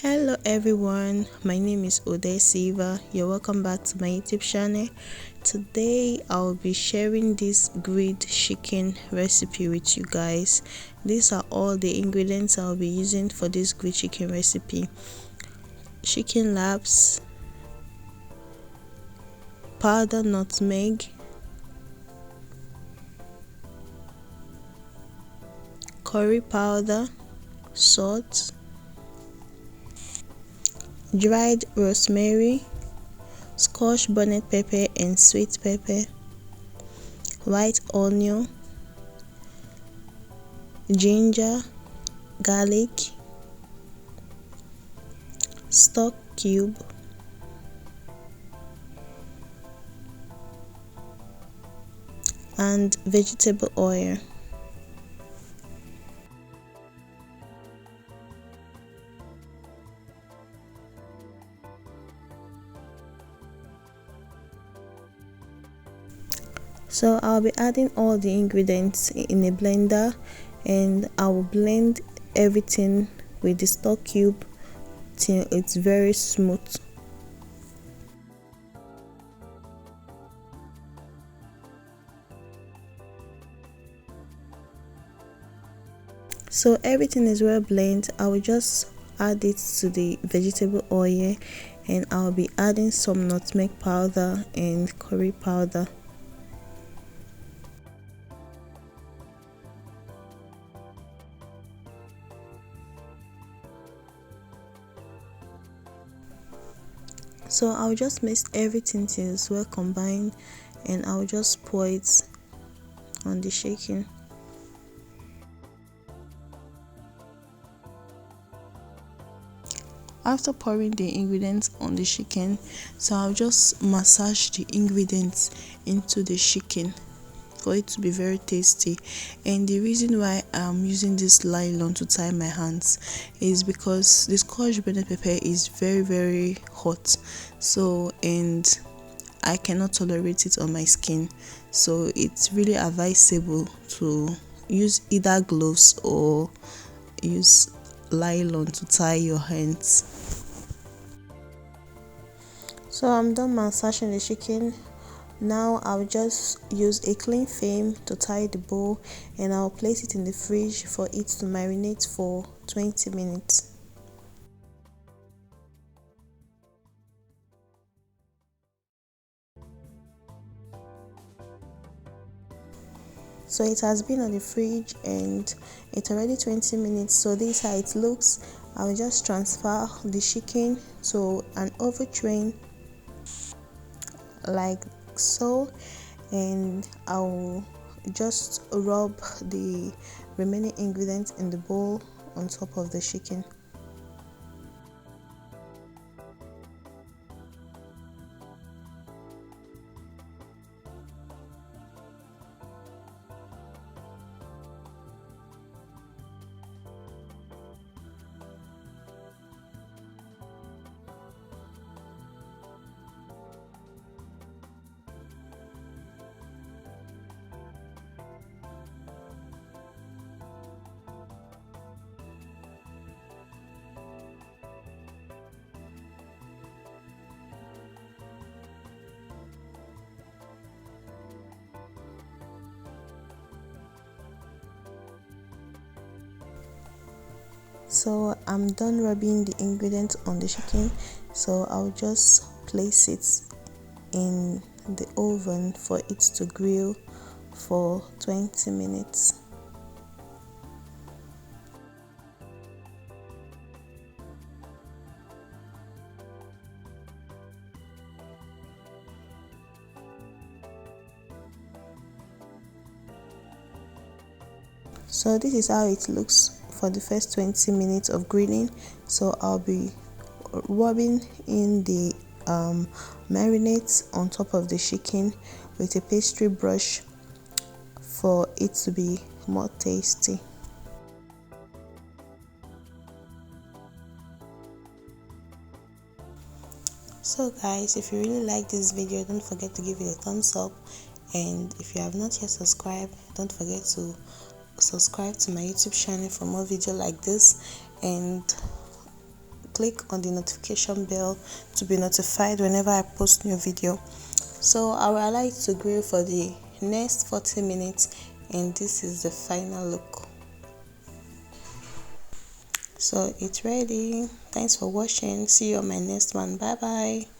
Hello everyone, my name is Ode Silva. You're welcome back to my YouTube channel. Today I'll be sharing this grilled chicken recipe with you guys. These are all the ingredients I'll be using for this grilled chicken recipe: chicken laps, powdered nutmeg, curry powder, salt, dried rosemary, scotch bonnet pepper and sweet pepper, white onion, ginger, garlic, stock cube, and vegetable oil. So I'll be adding all the ingredients in a blender, and I will blend everything with the stock cube till it's very smooth. So everything is well blended. I will just add it to the vegetable oil, and I'll be adding some nutmeg powder and curry powder. So I'll just mix everything till it's well combined, and I'll just pour it on the chicken. After pouring the ingredients on the chicken, so I'll just massage the ingredients into the chicken for it to be very tasty. And the reason why I'm using this nylon to tie my hands is because the scotch bonnet pepper is very hot, and I cannot tolerate it on my skin, so it's really advisable to use either gloves or use nylon to tie your hands. So I'm done massaging the chicken. Now I'll just use a clean film to tie the bowl, and I'll place it in the fridge for it to marinate for 20 minutes. So it has been on the fridge and it's already 20 minutes. So this is how it looks. I'll just transfer the chicken to an oven tray like so, and I'll just rub the remaining ingredients in the bowl on top of the chicken. So I'm done rubbing the ingredients on the chicken, so I'll just place it in the oven for it to grill for 20 minutes. So this is how it looks for the first 20 minutes of grilling. So I'll be rubbing in the marinades on top of the chicken with a pastry brush for it to be more tasty. So guys, if you really like this video, don't forget to give it a thumbs up, and if you have not yet subscribed, don't forget to subscribe to my YouTube channel for more videos like this, and click on the notification bell to be notified whenever I post new video. So I will allow it to grill for the next 40 minutes, and this is the final look. So it's ready. Thanks for watching. See you on my next one. Bye bye.